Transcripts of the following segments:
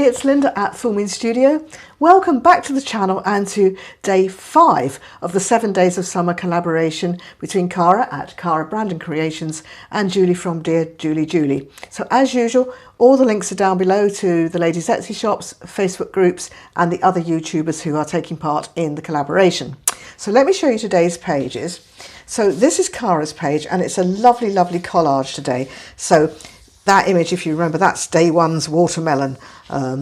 it's Linda at Full Moon Studio. Welcome back to the channel and to day 5 of the 7 Days of Summer collaboration between Cara at Cara Brandon Creations and Julie from Dear Julie. So as usual, all the links are down below to the ladies' Etsy shops, Facebook groups and the other YouTubers who are taking part in the collaboration. So let me show you today's pages. So this is Cara's page and it's a lovely collage today. So that image, if you remember, that's day 1's watermelon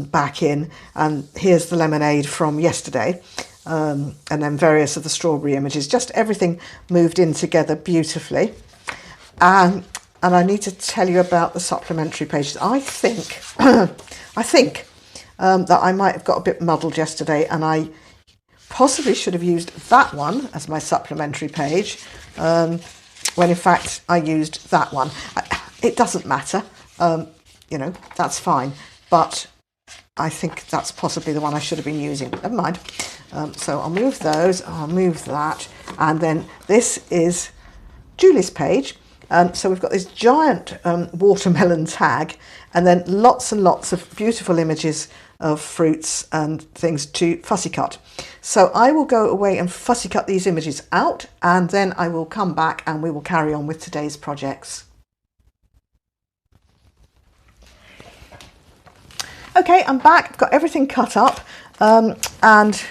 back in, and here's the lemonade from yesterday, and then various of the strawberry images, just everything moved in together beautifully. And I need to tell you about the supplementary pages. I think that I might have got a bit muddled yesterday, and I possibly should have used that one as my supplementary page, when in fact I used that one. It doesn't matter, you know, that's fine, but I think that's possibly the one I should have been using. Never mind. So I'll move those, I'll move that, and then this is Julie's page. So we've got this giant watermelon tag, and then lots and lots of beautiful images of fruits and things to fussy cut. So I will go away and fussy cut these images out, and then I will come back and we will carry on with today's projects. Okay, I'm back. I've got everything cut up and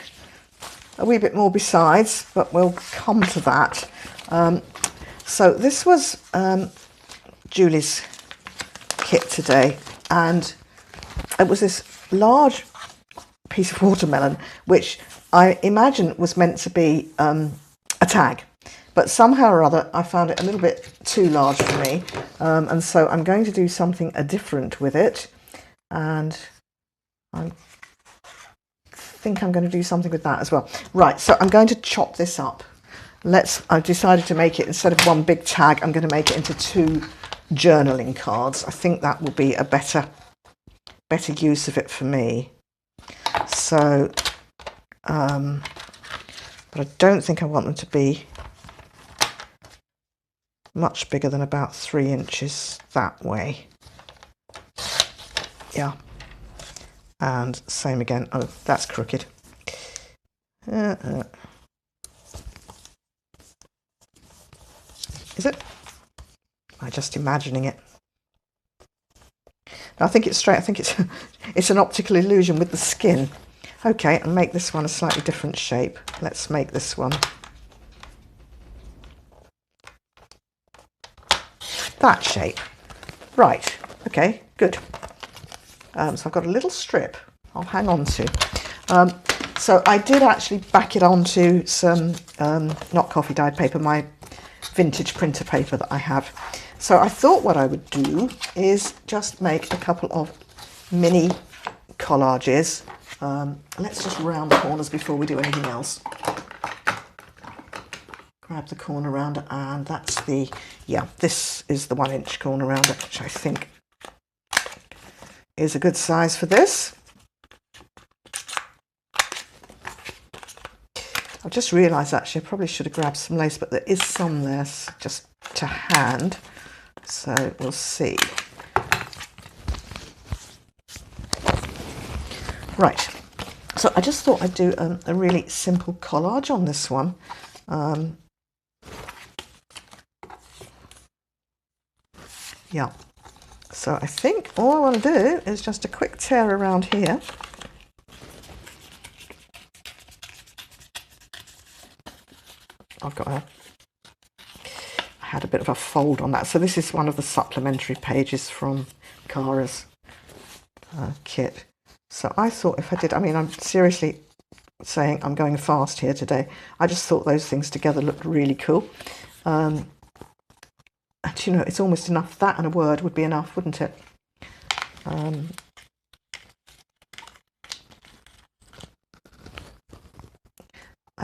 a wee bit more besides, but we'll come to that. So this was Julie's kit today, and it was this large piece of watermelon, which I imagine was meant to be a tag, but somehow or other I found it a little bit too large for me, and so I'm going to do something different with it. And I think I'm going to do something with that as well. Right, so I'm going to chop this up. I've decided to make it, instead of one big tag, I'm going to make it into 2 journaling cards. I think that will be a better use of it for me. So, but I don't think I want them to be much bigger than about 3 inches that way. Yeah, and same again. Oh, that's crooked. Is it? I'm just imagining it. No, I think it's straight. I think it's an optical illusion with the skin. Okay, and make this one a slightly different shape. Let's make this one that shape. Right. Okay. Good. So I've got a little strip I'll hang on to. So I did actually back it onto some, not coffee dyed paper, my vintage printer paper that I have. So I thought what I would do is just make a couple of mini collages. Let's just round the corners before we do anything else. Grab the corner rounder, and that's this is the 1-inch corner rounder, which I think is a good size for this. I've just realised actually I probably should have grabbed some lace, but there is some there just to hand, so we'll see. Right, so I just thought I'd do a really simple collage on this one. Yeah. So I think all I want to do is just a quick tear around here. I had a bit of a fold on that. So this is one of the supplementary pages from Cara's kit. So I thought if I did, I mean, I'm seriously saying I'm going fast here today. I just thought those things together looked really cool. And you know, it's almost enough. That and a word would be enough, wouldn't it? I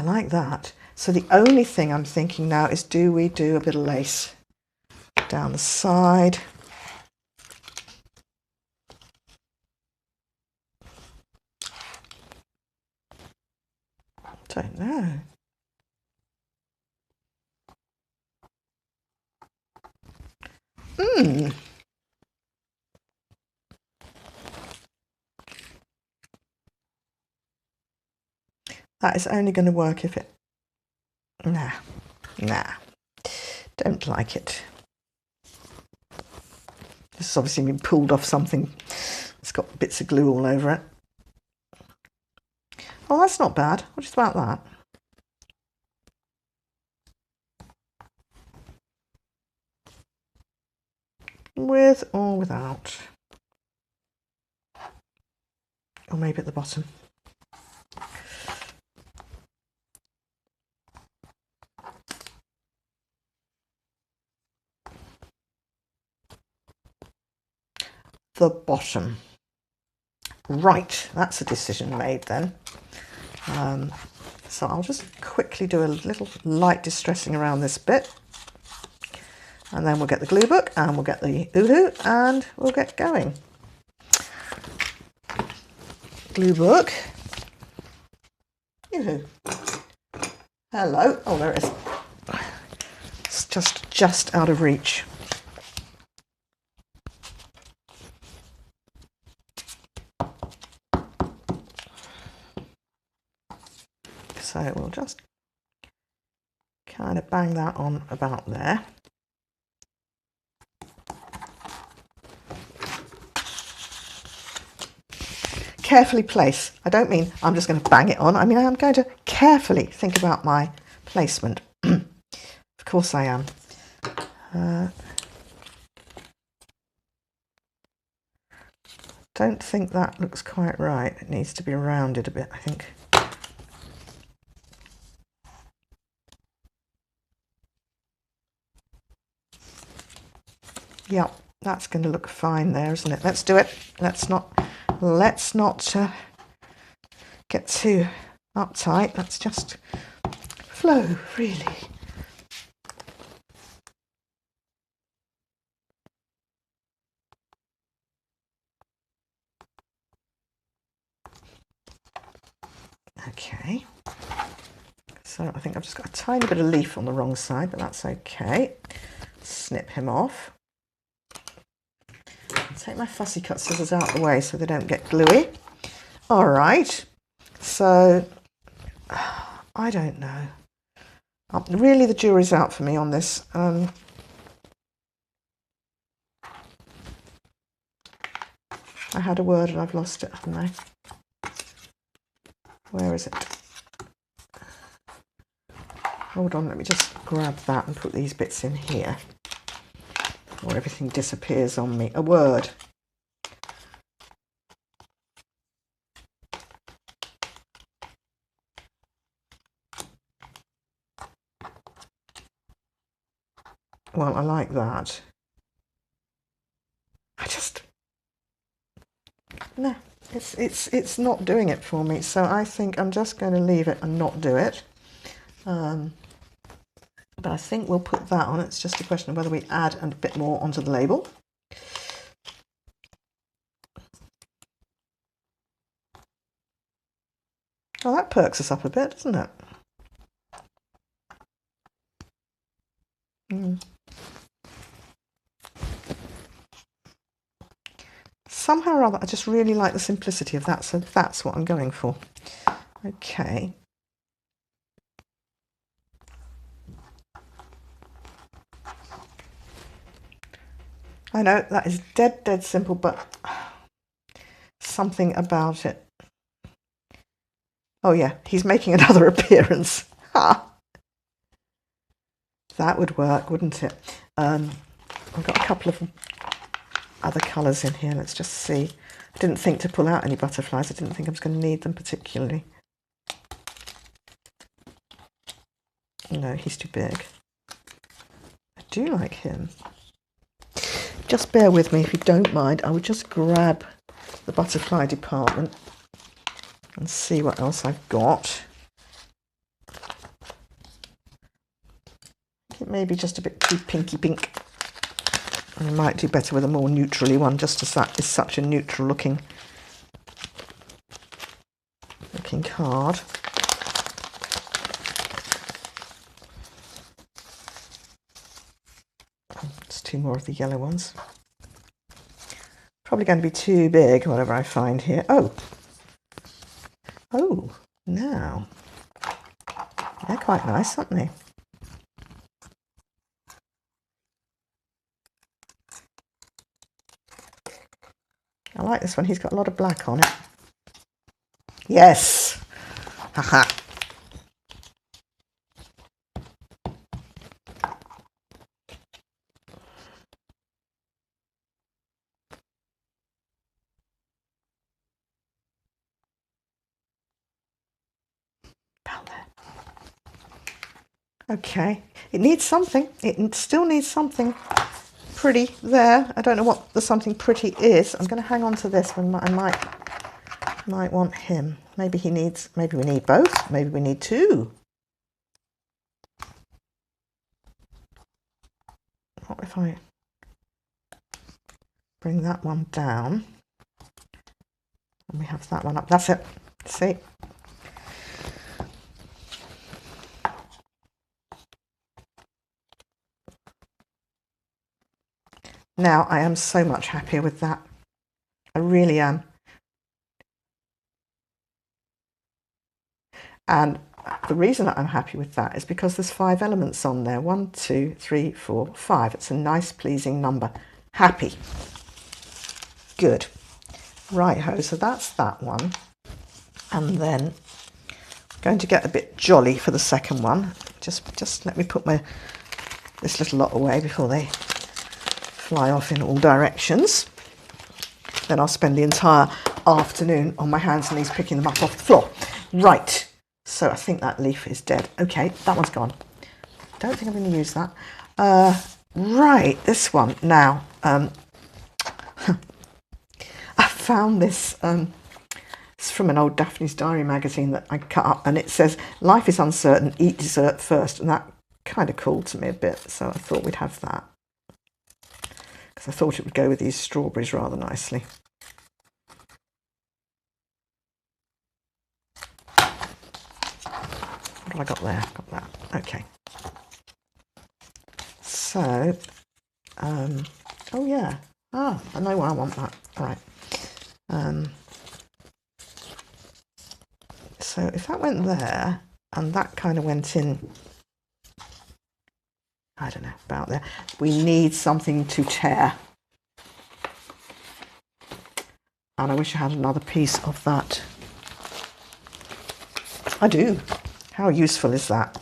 like that. So the only thing I'm thinking now is, do we do a bit of lace down the side? Don't know. That is only going to work if it... Nah, don't like it. This has obviously been pulled off something. It's got bits of glue all over it. Oh, that's not bad. What do you think about that? With or without? Or maybe at the bottom. The bottom. Right, that's a decision made then. So I'll just quickly do a little light distressing around this bit. And then we'll get the glue book and we'll get the Uhu and we'll get going. Glue book. Uhu. Hello. Oh, there it is. It's just out of reach. So we'll just kind of bang that on about there. Carefully place. I don't mean I'm just going to bang it on. I mean I'm going to carefully think about my placement. Of course I am. Don't think that looks quite right. It needs to be rounded a bit, I think. Yep, that's going to look fine there, isn't it? Let's do it. Let's not get too uptight. Let's just flow freely. Okay. So I think I've just got a tiny bit of leaf on the wrong side, but that's okay. Snip him off. Take my fussy cut scissors out of the way so they don't get gluey. All right, so I don't know. Really, the jury's out for me on this. I had a word and I've lost it, haven't I? Where is it? Hold on, let me just grab that and put these bits in here. Or everything disappears on me. A word. Well, I like that. No, it's not doing it for me. So I think I'm just going to leave it and not do it. But I think we'll put that on. It's just a question of whether we add a bit more onto the label. Oh, that perks us up a bit, doesn't it? Somehow or other, I just really like the simplicity of that, so that's what I'm going for. Okay. I know that is dead simple, but something about it. Oh yeah, he's making another appearance. Ha! That would work, wouldn't it? I've got a couple of other colours in here. Let's just see. I didn't think to pull out any butterflies. I didn't think I was going to need them particularly. No, he's too big. I do like him. Just bear with me if you don't mind. I would just grab the butterfly department and see what else I've got. I think it may be just a bit too pinky pink. I might do better with a more neutrally one, just as that is such a neutral looking card. Just two more of the yellow ones. Probably going to be too big, whatever I find here. Oh, now quite nice, aren't they? I like this one. He's got a lot of black on it. Yes. Haha. About there. Okay. It needs something. It still needs something pretty there. I don't know what the something pretty is. I'm going to hang on to this one. I might want him. Maybe he needs, maybe we need both. Maybe we need two. What if I bring that one down and we have that one up? That's it. See? Now I am so much happier with that. I really am. And the reason that I'm happy with that is because there's 5 elements on there. 1, 2, 3, 4, 5. It's a nice, pleasing number. Happy. Good. Right-ho, so that's that one. And then I'm going to get a bit jolly for the second one. Just let me put this little lot away before they fly off in all directions. Then I'll spend the entire afternoon on my hands and knees picking them up off the floor. Right. So I think that leaf is dead. Okay, that one's gone. Don't think I'm going to use that. Right, this one. Now, I found this. It's from an old Daphne's Diary magazine that I cut up, and it says, "Life is uncertain, eat dessert first." And that kind of called to me a bit, so I thought we'd have that. Because I thought it would go with these strawberries rather nicely. What have I got there? Got that. Okay. So, oh yeah. Ah, I know why I want that. Right. So if that went there, and that kind of went in, I don't know, about there, we need something to tear. And I wish I had another piece of that. I do. How useful is that?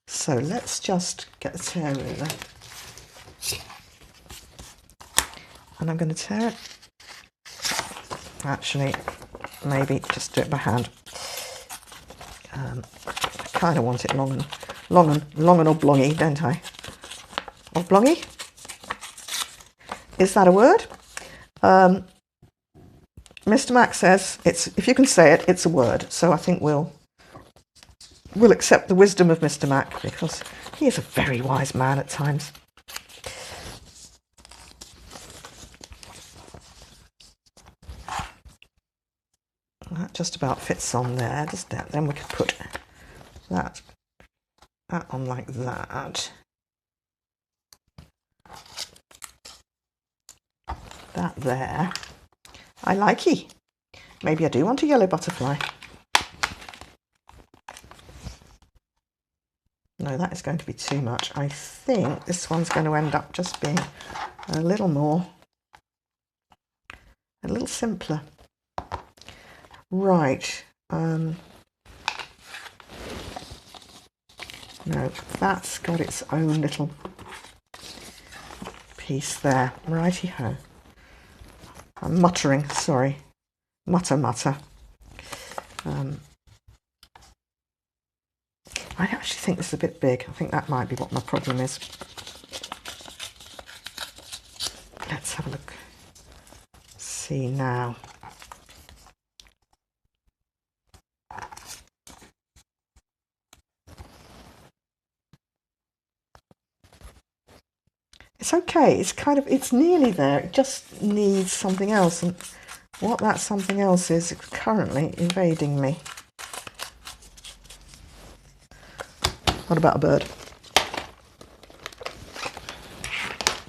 So let's just get the tear ruler. And I'm going to tear it. Actually, maybe just do it by hand. I kind of want it long and oblongy, don't I? Oblongy? Is that a word? Mr. Mac says it's, if you can say it, it's a word. So I think we'll accept the wisdom of Mr. Mac, because he is a very wise man at times. That just about fits on there, doesn't it? Then we could put that on like that. That there. I like it. Maybe I do want a yellow butterfly. No, that is going to be too much. I think this one's going to end up just being a little simpler. Right. No, that's got its own little piece there. Righty-ho. I'm muttering, sorry. Mutter. I actually think this is a bit big. I think that might be what my problem is. Let's have a look. See now. It's okay. It's nearly there. It just needs something else. And what that something else is currently evading me. What about a bird?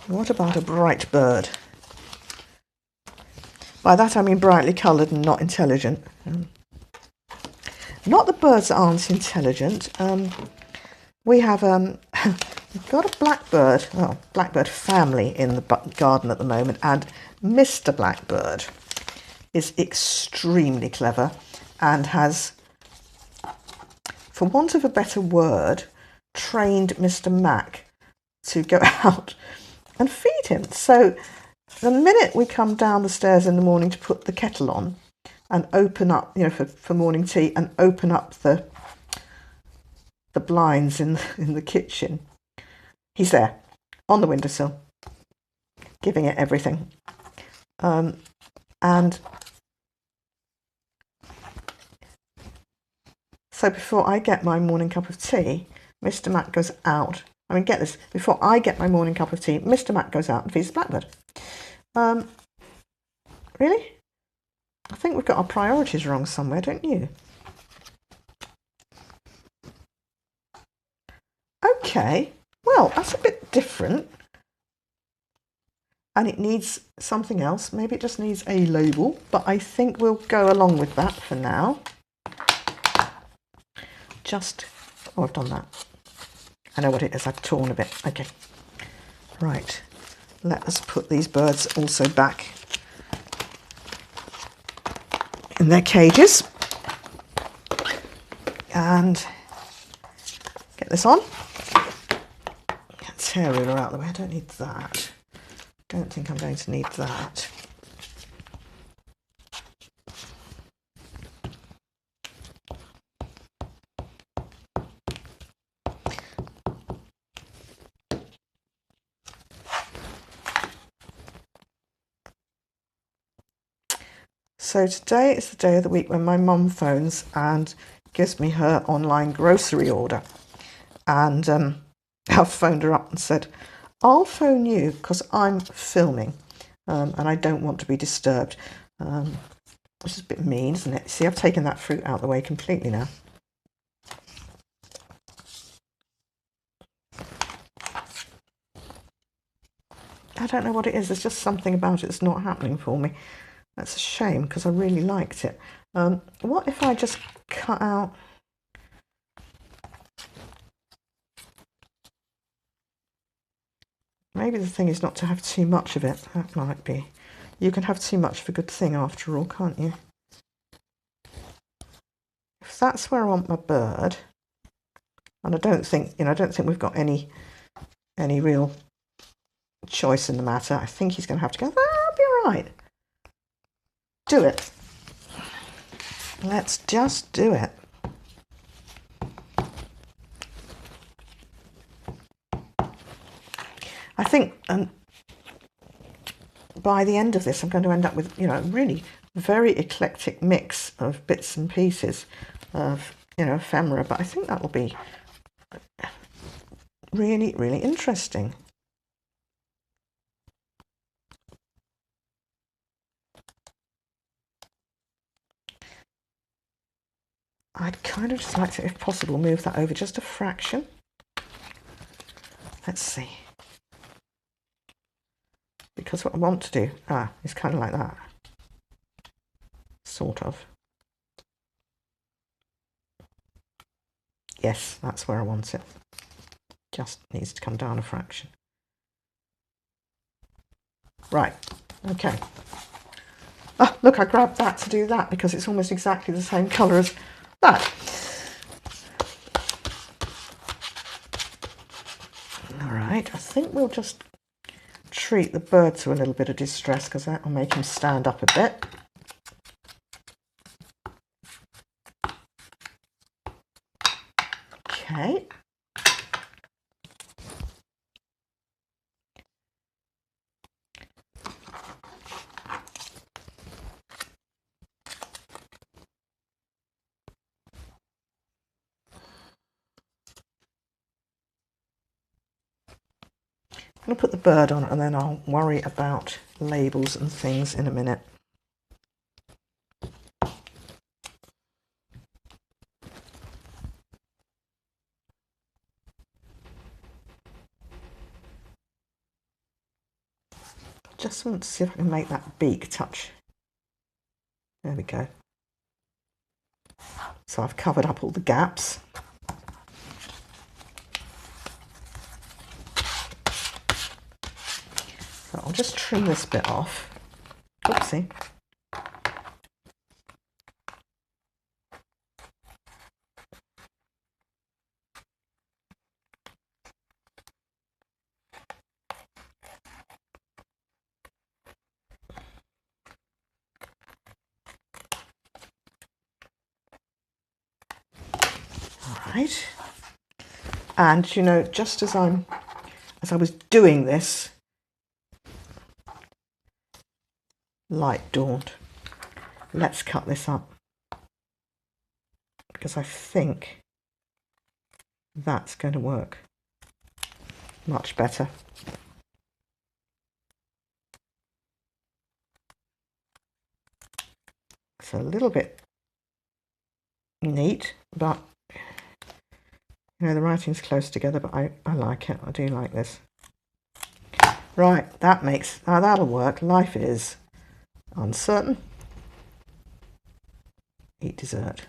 What about a bright bird? By that I mean brightly coloured and not intelligent. not the birds that aren't intelligent. We have we've got a blackbird, well, blackbird family in the garden at the moment, and Mr. Blackbird is extremely clever and has, for want of a better word, trained Mr. Mac to go out and feed him. So the minute we come down the stairs in the morning to put the kettle on and open up, you know, for morning tea, and open up the blinds in the kitchen, he's there on the windowsill, giving it everything. And so before I get my morning cup of tea, Mr. Mac goes out. I mean, get this, before I get my morning cup of tea, Mr. Mac goes out and feeds the blackbird. Really? I think we've got our priorities wrong somewhere, don't you? Okay, well, that's a bit different. And it needs something else. Maybe it just needs a label, but I think we'll go along with that for now. Oh, I've done that. I know what it is, I've torn a bit. Okay, right. Let us put these birds also back in their cages. And get this on. Get the hair ruler out of the way, I don't need that. Don't think I'm going to need that. So today is the day of the week when my mum phones and gives me her online grocery order. And I've phoned her up and said, I'll phone you because I'm filming and I don't want to be disturbed. Which is a bit mean, isn't it? See, I've taken that fruit out of the way completely now. I don't know what it is. There's just something about it that's not happening for me. That's a shame because I really liked it. What if I just cut out... Maybe the thing is not to have too much of it. That might be. You can have too much of a good thing after all, can't you? If that's where I want my bird, and I don't think we've got any real choice in the matter. I think he's going to have to go, that'll be all right. Do it. Let's just do it. I think by the end of this, I'm going to end up with, you know, a really very eclectic mix of bits and pieces of, you know, ephemera. But I think that will be really, really interesting. I'd kind of just like to, if possible, move that over just a fraction. Let's see. Because what I want to do, is kind of like that. Sort of. Yes, that's where I want it. Just needs to come down a fraction. Right, okay. Oh, look, I grabbed that to do that because it's almost exactly the same colour as that. All right, I think we'll just treat the bird to a little bit of distress because that will make him stand up a bit. Okay. I'm going to put the bird on and then I'll worry about labels and things in a minute. Just want to see if I can make that beak touch. There we go. So I've covered up all the gaps. So I'll just trim this bit off. Oopsie. Right. And you know, just as I was doing this, light dawned. Let's cut this up, because I think that's going to work much better. It's a little bit neat, but you know, the writing's close together, but I like it. I do like this. Right, that'll work. Life is uncertain. Eat dessert.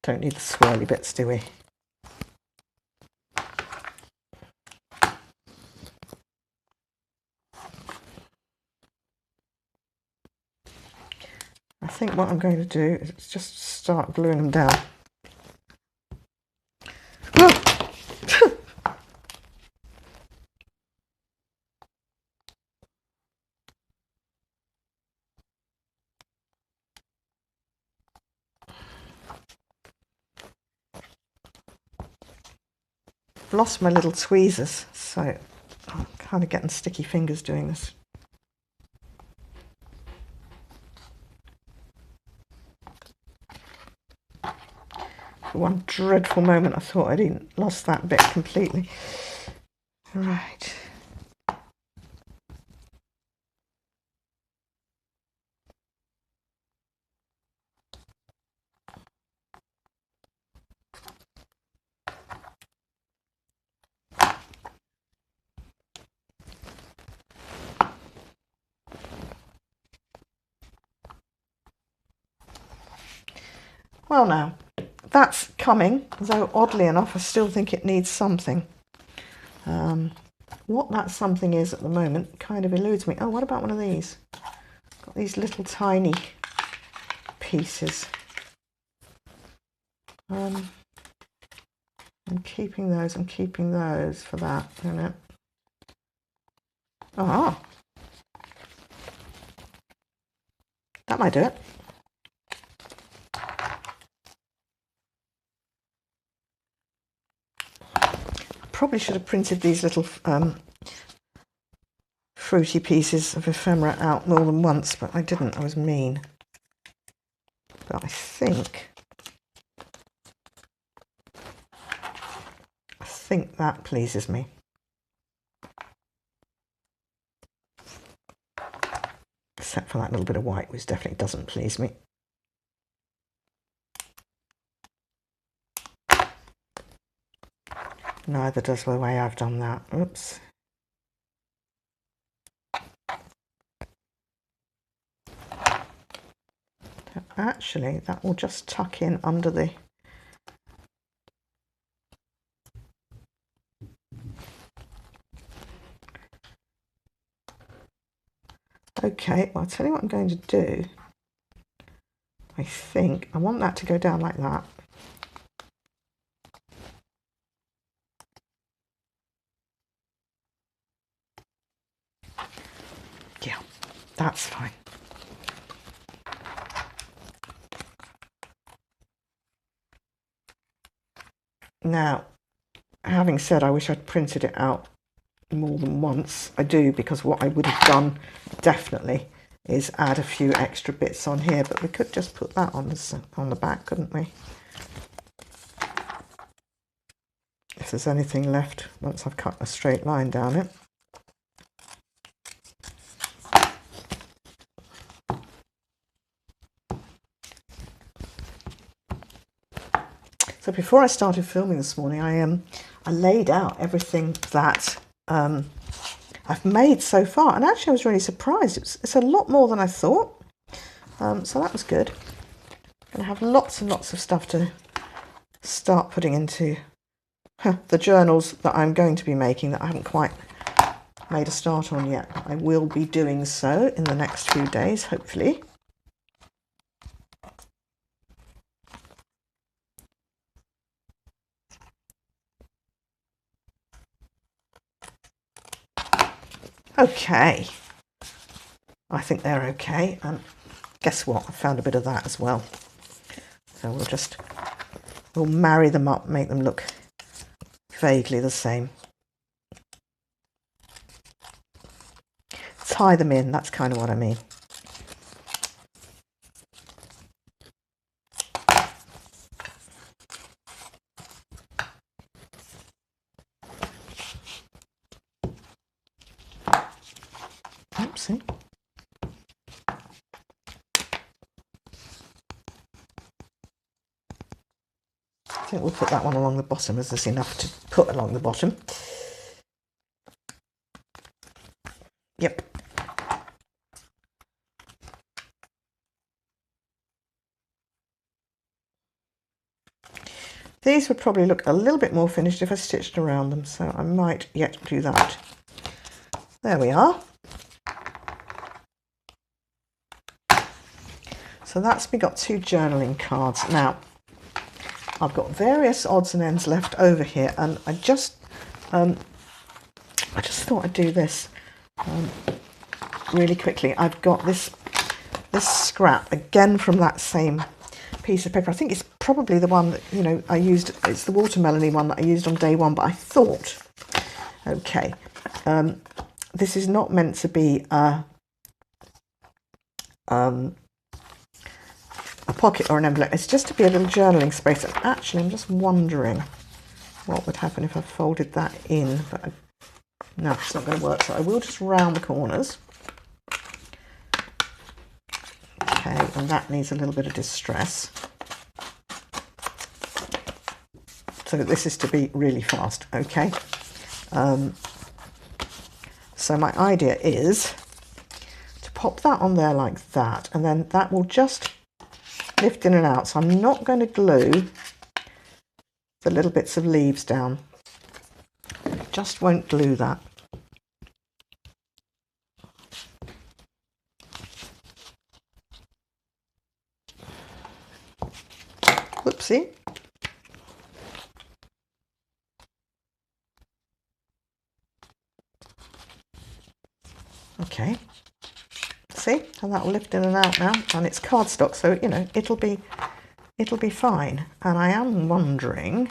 Don't need the swirly bits, do we? I think what I'm going to do is just start gluing them down. I've lost my little tweezers, so I'm kind of getting sticky fingers doing this. For one dreadful moment I thought I'd lost that bit completely. Right. Well now, that's coming, though oddly enough I still think it needs something. What that something is at the moment kind of eludes me. Oh, what about one of these? Got these little tiny pieces. I'm keeping those for that, isn't it? Ah, that might do it. Probably should have printed these little fruity pieces of ephemera out more than once, but I didn't. I was mean. But I think that pleases me. Except for that little bit of white, which definitely doesn't please me. Neither does the way I've done that. Oops. Actually, that will just tuck in under the... Okay, well, I'll tell you what I'm going to do. I think I want that to go down like that. Yeah, that's fine. Now, having said I wish I'd printed it out more than once, I do, because what I would have done definitely is add a few extra bits on here, but we could just put that on the back, couldn't we? If there's anything left once I've cut a straight line down it. So before I started filming this morning, I laid out everything that I've made so far, and actually I was really surprised. It's a lot more than I thought, so that was good. I'm going to have lots and lots of stuff to start putting into the journals that I'm going to be making that I haven't quite made a start on yet. I will be doing so in the next few days, hopefully. Okay, I think they're okay, and guess what, I found a bit of that as well. So we'll marry them up, make them look vaguely the same. Tie them in, that's kind of what I mean. Oopsie. I think we'll put that one along the bottom, as there's enough to put along the bottom. Yep. These would probably look a little bit more finished if I stitched around them, so I might yet do that. There we are. So that's me got 2 journaling cards. Now, I've got various odds and ends left over here, and I just thought I'd do this really quickly. I've got this scrap again from that same piece of paper. I think it's probably the one that, you know, I used. It's the watermelony one that I used on day 1, but I thought, okay, this is not meant to be a pocket or an envelope. It's just to be a little journaling space. And actually, I'm just wondering what would happen if I folded that in, but no, it's not going to work. So I will just round the corners. Okay, and that needs a little bit of distress. So this is to be really fast, okay? So my idea is to pop that on there like that, and then that will just lift in and out. So I'm not going to glue the little bits of leaves down. Just won't glue that. Whoopsie. Okay. See, and that will lift in and out now, and it's cardstock, so you know it'll be fine. And I am wondering,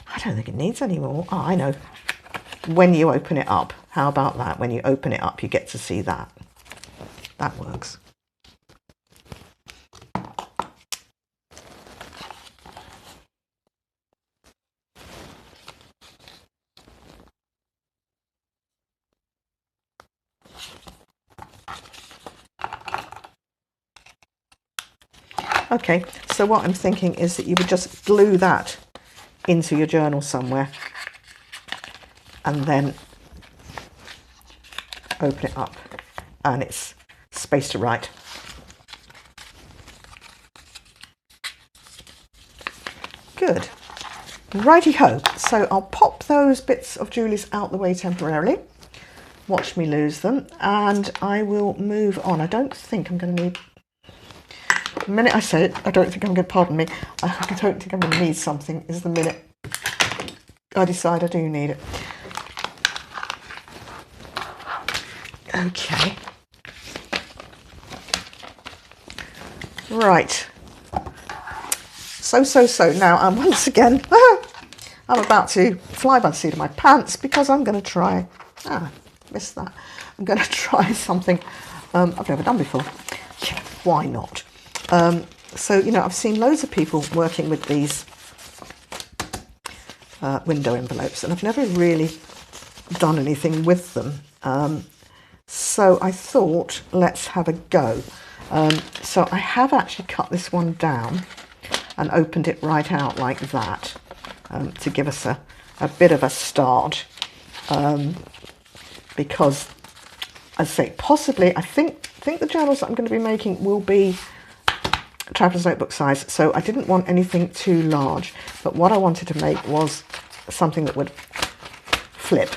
I don't think it needs any more. Oh, I know. When you open it up, how about that? When you open it up, you get to see that. That works. Okay, so what I'm thinking is that you would just glue that into your journal somewhere and then open it up and it's spaced to right. Good. Righty-ho. So I'll pop those bits of Julie's out the way temporarily. Watch me lose them, and I will move on. I don't think I'm going to need... The minute I say it, I don't think I'm going to, pardon me, I don't think I'm going to need something is the minute I decide I do need it. Okay. Right. So. Now, once again, I'm about to fly by the seat of my pants because I'm going to try... missed that. I'm going to try something I've never done before. Yeah, why not? So, you know, I've seen loads of people working with these window envelopes, and I've never really done anything with them. So I thought, let's have a go. So I have actually cut this one down. and opened it right out like that, to give us a bit of a start, because, as I say, possibly, I think the journals that I'm going to be making will be traveller's notebook size, so I didn't want anything too large, but what I wanted to make was something that would flip.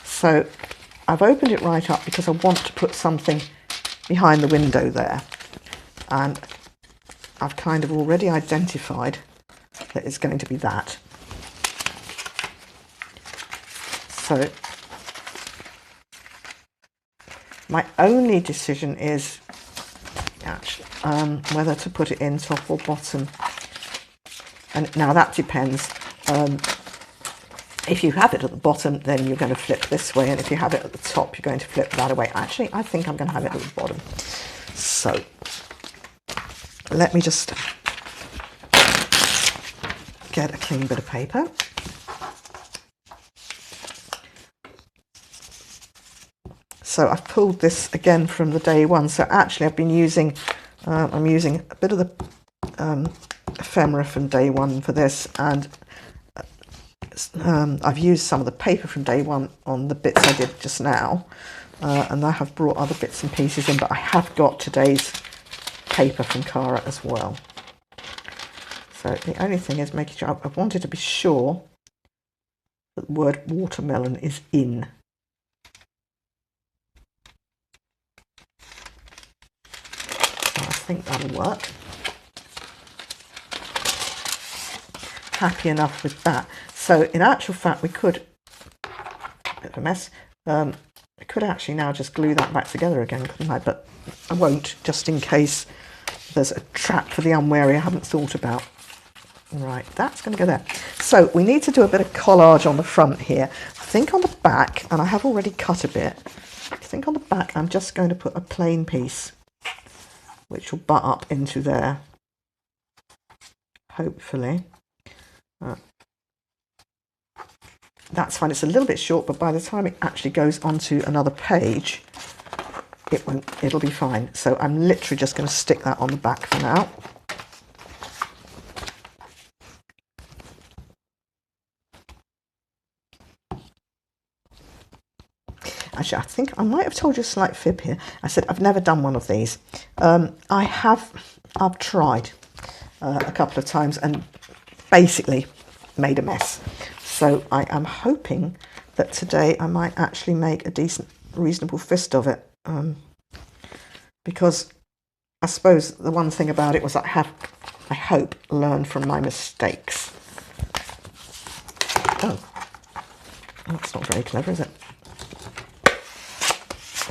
So I've opened it right up because I want to put something behind the window there, and I've kind of already identified that it's going to be that. So my only decision is actually whether to put it in top or bottom, and now that depends. If you have it at the bottom, then you're going to flip this way, and if you have it at the top, you're going to flip that way. Actually, I think I'm going to have it at the bottom. So let me just get a clean bit of paper. So I've pulled this again from the day one. So actually I've been using, I'm using a bit of the ephemera from day one for this, and I've used some of the paper from day one on the bits I did just now, and I have brought other bits and pieces in, but I have got today's paper from Cara as well. So the only thing is making sure, I wanted to be sure that the word watermelon is in. So I think that'll work. Happy enough with that. So in actual fact, we could, bit of a mess, I could actually now just glue that back together again, couldn't I? But I won't, just in case there's a trap for the unwary I haven't thought about. Right, that's going to go there. So we need to do a bit of collage on the front here. I think on the back, and I have already cut a bit, I think on the back I'm just going to put a plain piece, which will butt up into there, hopefully. That's fine. It's a little bit short, but by the time it actually goes onto another page, it'll be fine. So I'm literally just going to stick that on the back for now. Actually, I think I might have told you a slight fib here. I said I've never done one of these. I've tried a couple of times and basically made a mess. So I am hoping that today I might actually make a decent, reasonable fist of it. Because I suppose the one thing about it was I hope, learned from my mistakes. Oh, that's not very clever, is it?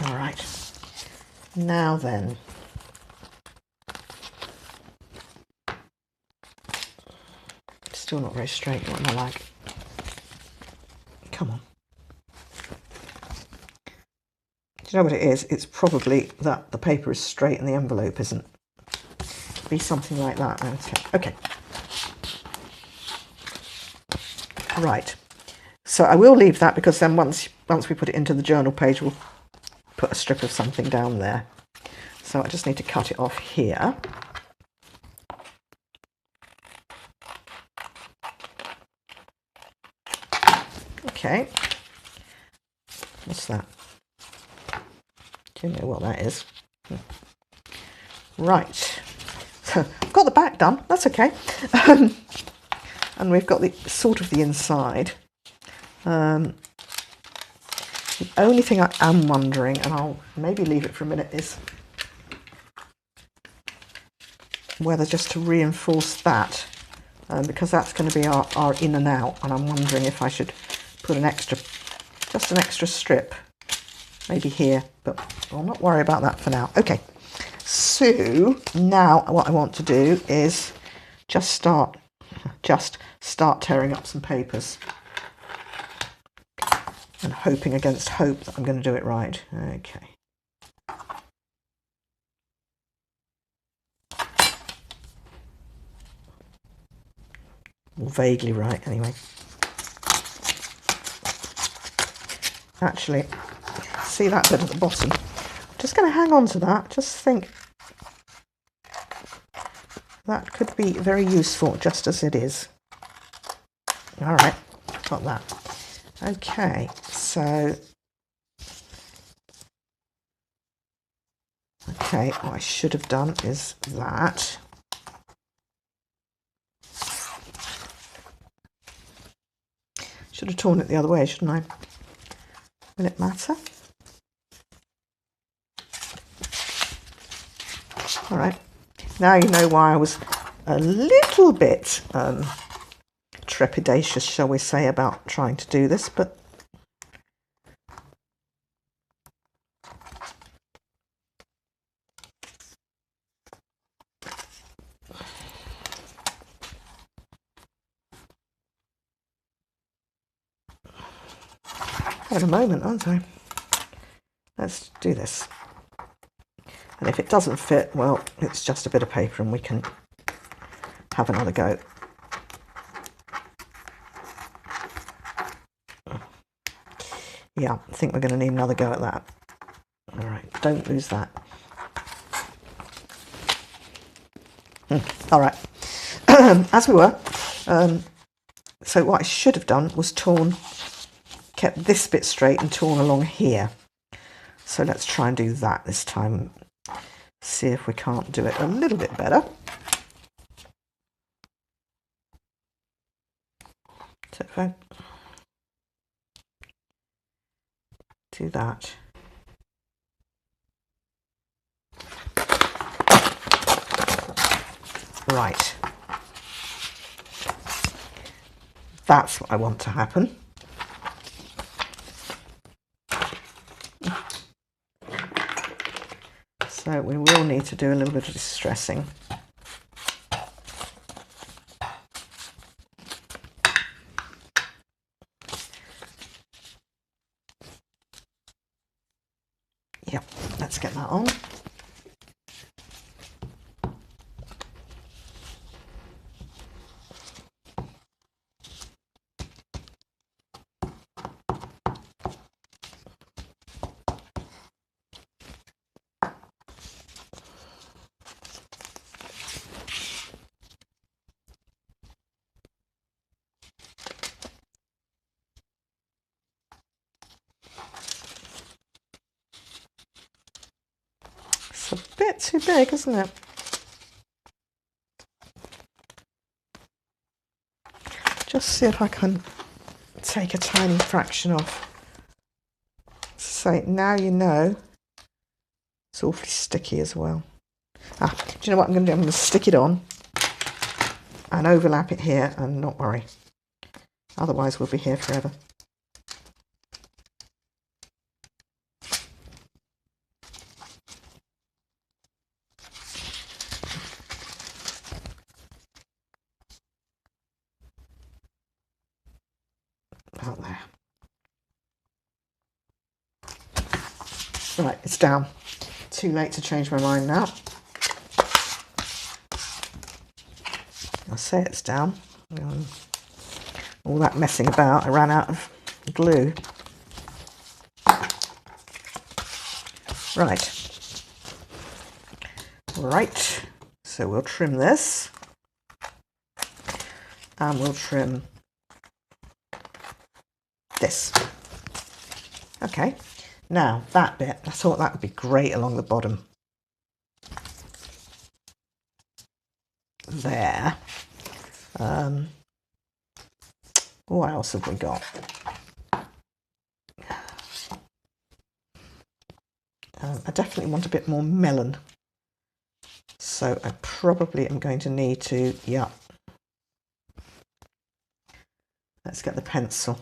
All right. Now then. Still not very straight. What am I like? Come on. Do you know what it is? It's probably that the paper is straight and the envelope isn't. Be something like that. Okay. Right. So I will leave that, because then once we put it into the journal page, we'll put a strip of something down there. So I just need to cut it off here. Okay. What's that? Do you know what that is? Right. So I've got the back done. That's okay. And we've got the sort of the inside. The only thing I am wondering, and I'll maybe leave it for a minute, is whether just to reinforce that, because that's going to be our in and out, and I'm wondering if I should put just an extra strip, maybe here, but I'll not worry about that for now. Okay, so now what I want to do is just start tearing up some papers, and hoping against hope that I'm going to do it right. Okay. Well, vaguely right, anyway. Actually, see that bit at the bottom? I'm just going to hang on to that. Just think that could be very useful just as it is. All right, got that. Okay, so okay, what I should have done is that. Should have torn it the other way, shouldn't I? Will it matter? All right, now you know why I was a little bit trepidatious, shall we say, about trying to do this, but having a moment, aren't I? Let's do this. And if it doesn't fit, well, it's just a bit of paper and we can have another go. Yeah, I think we're going to need another go at that. All right, don't lose that. All right, as we were, so what I should have done was kept this bit straight and torn along here. So let's try and do that this time. See if we can't do it a little bit better. So if I do that. Right. That's what I want to happen. So we will need to do a little bit of distressing. Yep, let's get that on. It's a bit too big, isn't it? Just see if I can take a tiny fraction off. So now you know it's awfully sticky as well. Do you know what I'm going to do? I'm going to stick it on and overlap it here and not worry. Otherwise we'll be here forever. Out there. Right, it's down. Too late to change my mind now. I say it's down. All that messing about, I ran out of glue. Right. Right. So we'll trim this. And we'll trim this. Okay. Now, that bit, I thought that would be great along the bottom. There. What else have we got? I definitely want a bit more melon. So I probably am going to need to, yeah. Let's get the pencil.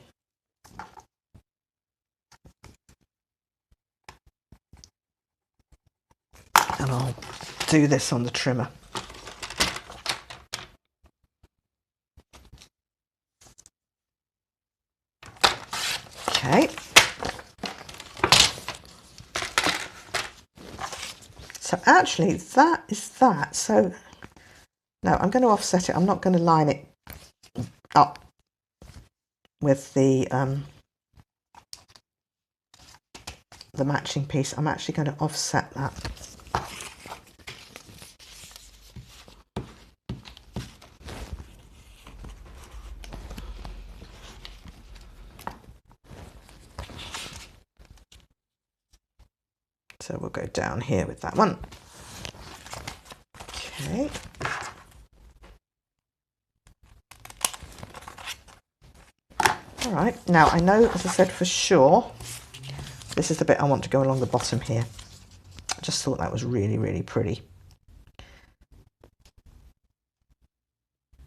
And I'll do this on the trimmer. Okay. So actually that is that. So no, I'm going to offset it. I'm not going to line it up with the matching piece. I'm actually going to offset that. So we'll go down here with that one. Okay. All right, now I know, as I said, for sure, this is the bit I want to go along the bottom here. I just thought that was really, really pretty.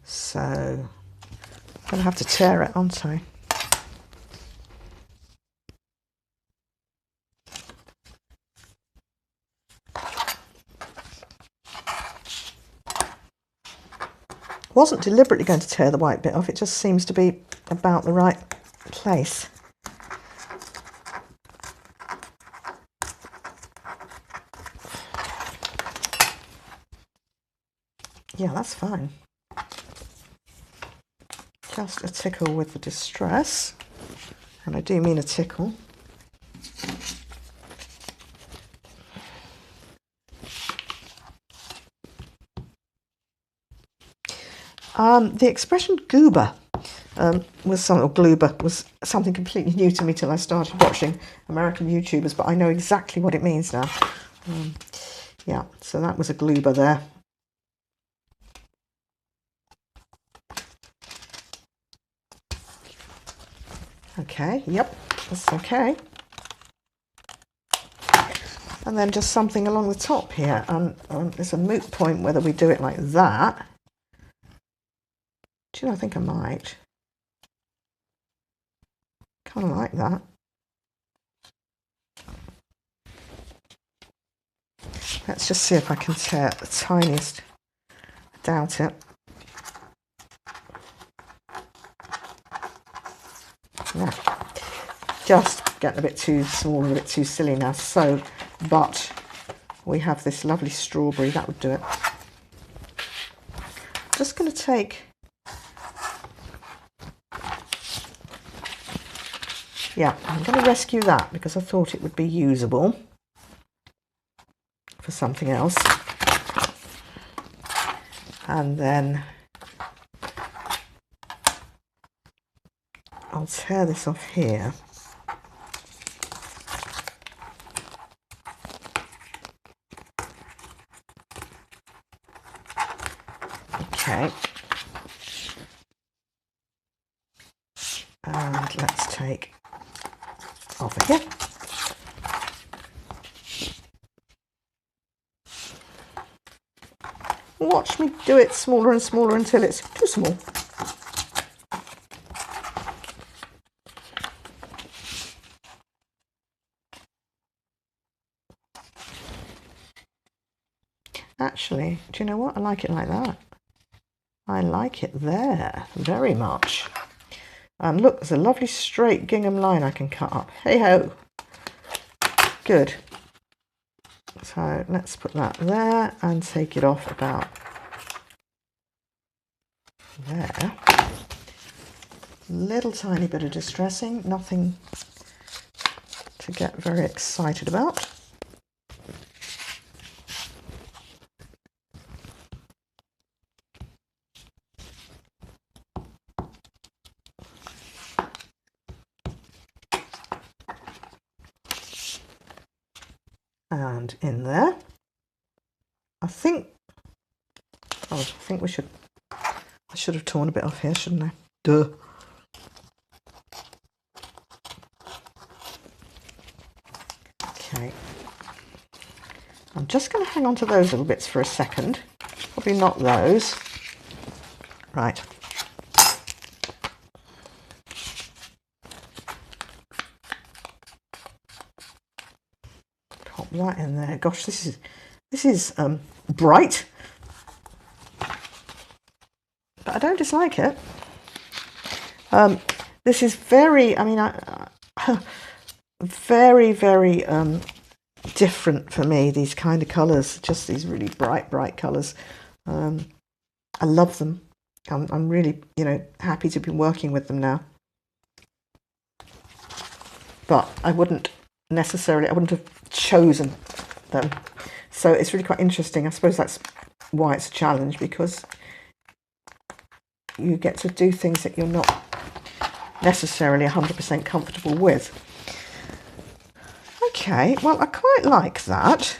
So I'm going to have to tear it, aren't I? Wasn't deliberately going to tear the white bit off, it just seems to be about the right place. Yeah, that's fine. Just a tickle with the distress, and I do mean a tickle. The expression goober was something completely new to me till I started watching American YouTubers, but I know exactly what it means now. Yeah, so that was a gloober there. Okay, yep, that's okay. And then just something along the top here, and it's a moot point whether we do it like that. Do you know, I think I might. Kind of like that. Let's just see if I can tear the tiniest. I doubt it. Yeah. Just getting a bit too small and a bit too silly now. So, but we have this lovely strawberry, that would do it. Just going to take, yeah, I'm going to rescue that because I thought it would be usable for something else. And then I'll tear this off here. Okay. And let's take over here. Watch me do it smaller and smaller until it's too small. Actually, do you know what? I like it like that. I like it there very much. And look, there's a lovely straight gingham line I can cut up. Hey ho! Good. So let's put that there and take it off about there. Little tiny bit of distressing, nothing to get very excited about. And in there, I think I should have torn a bit off here, shouldn't I? Duh. Okay. I'm just going to hang on to those little bits for a second. Probably not those. Right. Pop that in there. Gosh, this is bright. But I don't dislike it. This is very, I mean, very, very different for me, these kind of colours, just these really bright colours. I love them. I'm really, happy to be working with them now. But I wouldn't have chosen them. So it's really quite interesting. I suppose that's why it's a challenge, because you get to do things that you're not necessarily 100% comfortable with. Okay, well, I quite like that.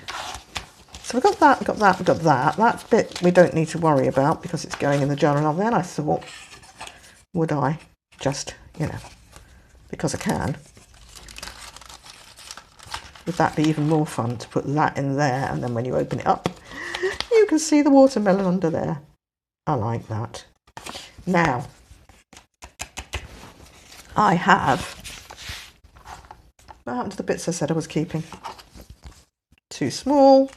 So we've got that, we've got that, we've got that. That bit we don't need to worry about because it's going in the jar. And then I thought, would I just, you know, because I can, would that be even more fun to put that in there, and then when you open it up, you can see the watermelon under there. I like that. Now, I have, what happened to the bits I said I was keeping? Too small.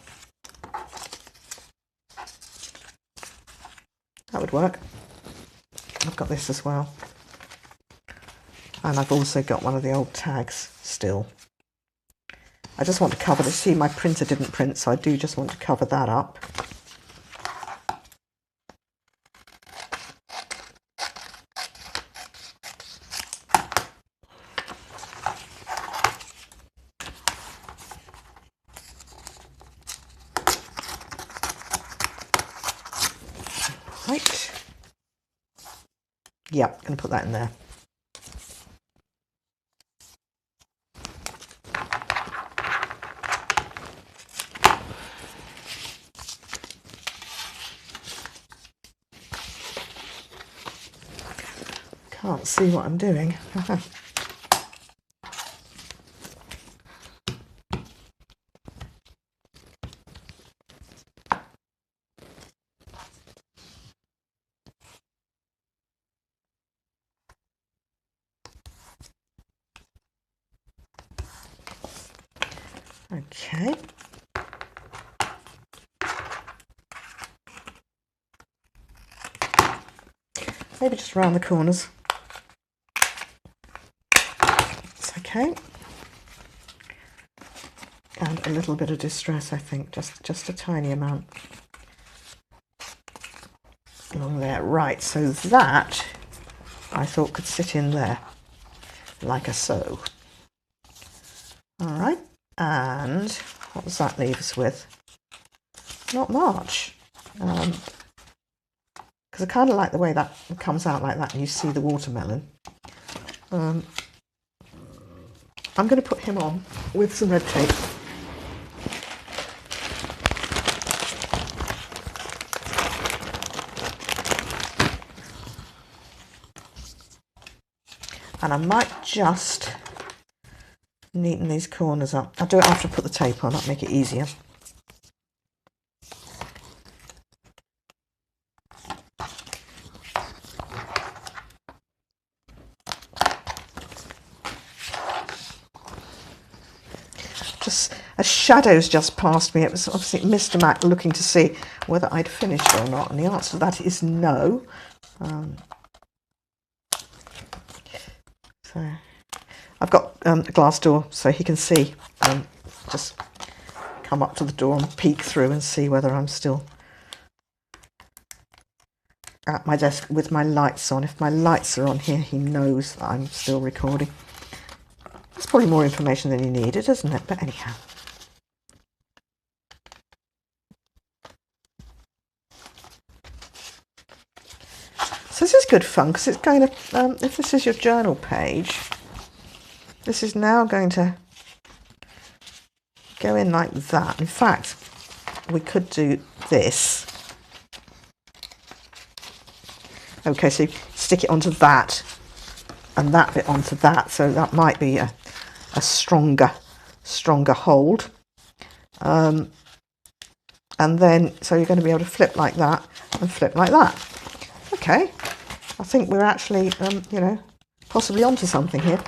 That would work. I've got this as well. And I've also got one of the old tags still. I just want to cover this. See, my printer didn't print, so I do just want to cover that up. Right. Yep, going to put that in there. Can't see what I'm doing. Okay. Maybe just around the corners. It's okay. And a little bit of distress, I think, just a tiny amount along there. Right, so that I thought could sit in there like a so. All right, and what does that leave us with? Not much. Because I kind of like the way that comes out like that and you see the watermelon. I'm going to put him on with some red tape. And I might just neaten these corners up. I'll do it after I put the tape on, that'll make it easier. Just a shadow's just passed me. It was obviously Mr. Mac looking to see whether I'd finished or not, and the answer to that is no. So I've got a glass door so he can see. Just come up to the door and peek through and see whether I'm still at my desk with my lights on. If my lights are on here, he knows that I'm still recording. That's probably more information than you needed, isn't it? But anyhow. So this is good fun because it's going to, if this is your journal page, this is now going to go in like that. In fact, we could do this. Okay, so you stick it onto that and that bit onto that. So that might be a stronger hold. And then, so you're going to be able to flip like that and flip like that. Okay, I think we're actually, you know, possibly onto something here.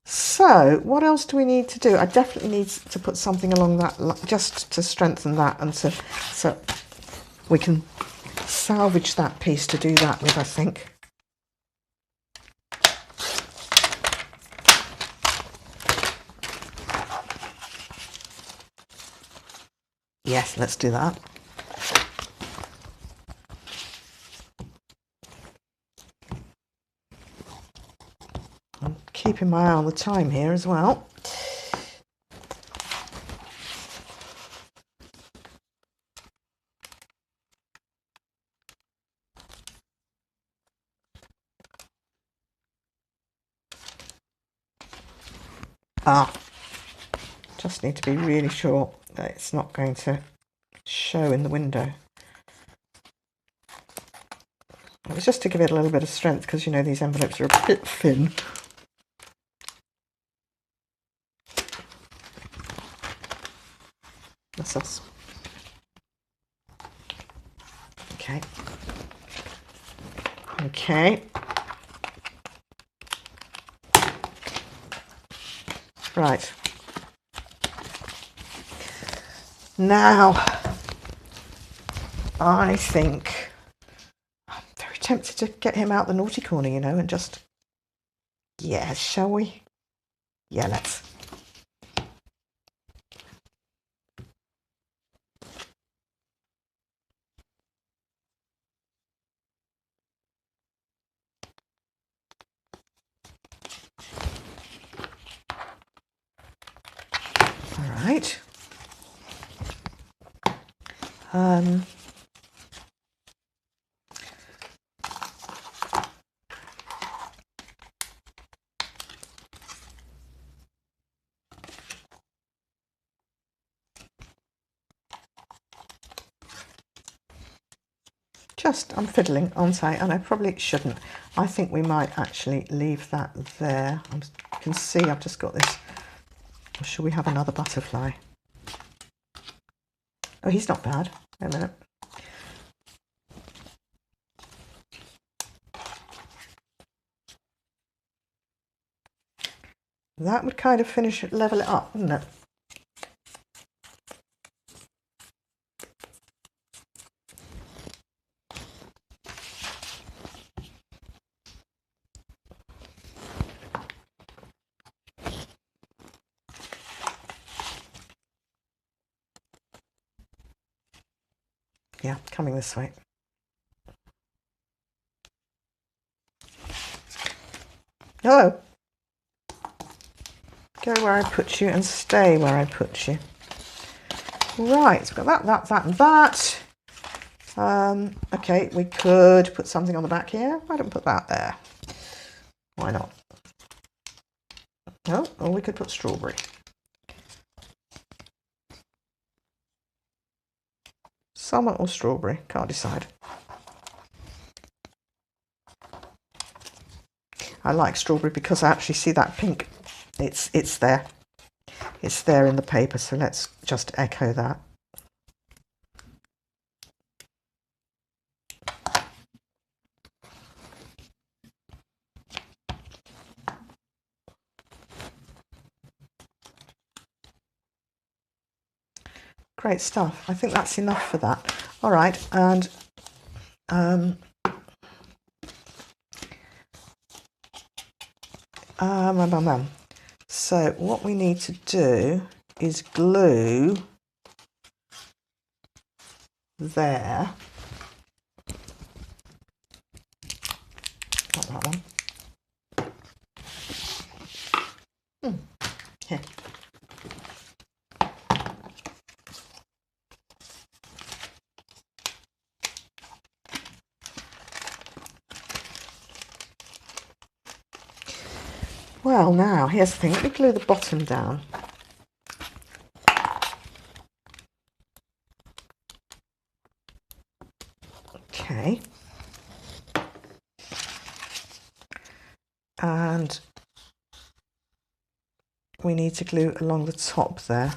So what else do we need to do? I definitely need to put something along that, just to strengthen that, and so we can salvage that piece to do that with, I think. Yes, let's do that. I'm keeping my eye on the time here as well. Just need to be really sure that it's not going to show in the window. It was just to give it a little bit of strength, because you know these envelopes are a bit thin. That's us. Okay. Okay. Right. Now, I think I'm very tempted to get him out the naughty corner, you know, and just, yeah, shall we? Yeah, let's. All right. I'm fiddling, aren't I? And I probably shouldn't. I think we might actually leave that there. You can see I've just got this. Or shall we have another butterfly? Oh, he's not bad. Wait a minute. That would kind of finish it, level it up, wouldn't it? Yeah, coming this way. Oh! Go where I put you and stay where I put you. Right, we've got that, and that. Okay, we could put something on the back here. Why don't we put that there? Why not? Oh, or we could put strawberry. Salmon or strawberry, can't decide. I like strawberry because I actually see that pink. It's there. It's there in the paper, so let's just echo that. Great stuff. I think that's enough for that. All right, and so what we need to do is glue there. Not that one. Here. Well, now, here's the thing. Let me glue the bottom down. Okay. And we need to glue along the top there.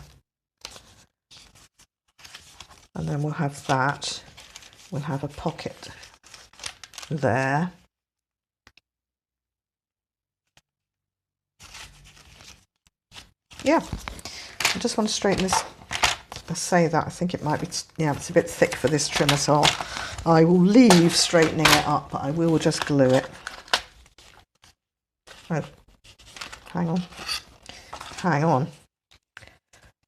And then we'll have that. We'll have a pocket there. Yeah, I just want to straighten this. I say that, I think it might be, yeah, it's a bit thick for this trimmer, so I will leave straightening it up, but I will just glue it. Oh, hang on. Hang on.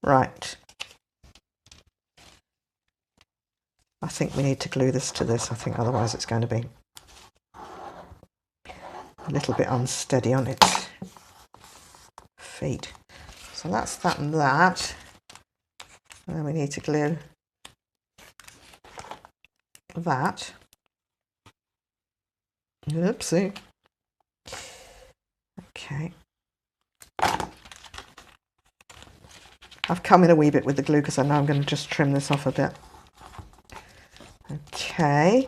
Right. I think we need to glue this to this. I think otherwise it's going to be a little bit unsteady on its feet. So that's that and that. And then we need to glue that. Oopsie. Okay. I've come in a wee bit with the glue because I know I'm going to just trim this off a bit. Okay.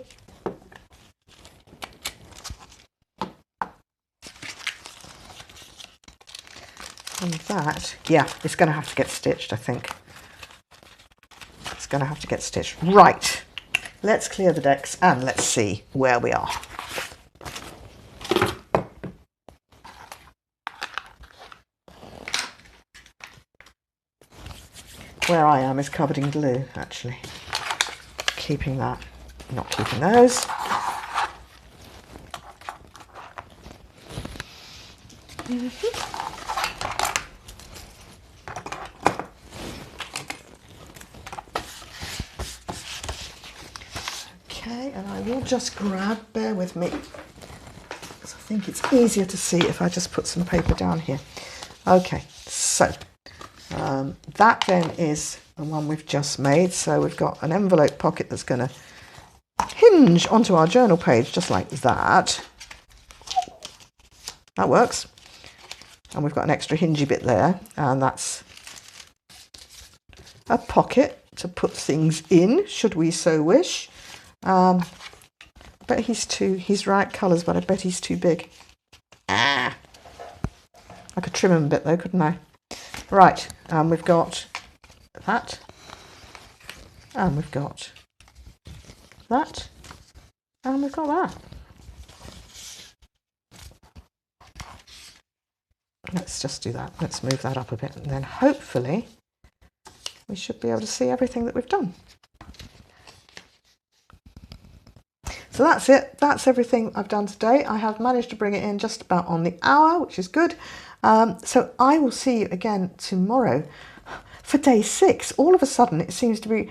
And that, yeah, it's going to have to get stitched, I think. It's going to have to get stitched. Right, let's clear the decks and let's see where we are. Where I am is covered in glue, actually. Keeping that, not keeping those. Okay, and I will just grab, bear with me, because I think it's easier to see if I just put some paper down here. Okay, so that then is the one we've just made. So we've got an envelope pocket that's going to hinge onto our journal page just like that. That works. And we've got an extra hingy bit there, and that's a pocket to put things in, should we so wish. I bet he's right colours, but I bet he's too big. I could trim him a bit though, couldn't I? Right, we've got that, and we've got that, and we've got that. Let's just do that. Let's move that up a bit, and then hopefully we should be able to see everything that we've done. So that's it. That's everything I've done today. I have managed to bring it in just about on the hour, which is good. So I will see you again tomorrow for day 6. All of a sudden, it seems to be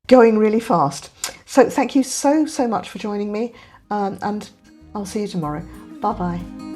going really fast. So thank you so much for joining me, and I'll see you tomorrow. Bye-bye.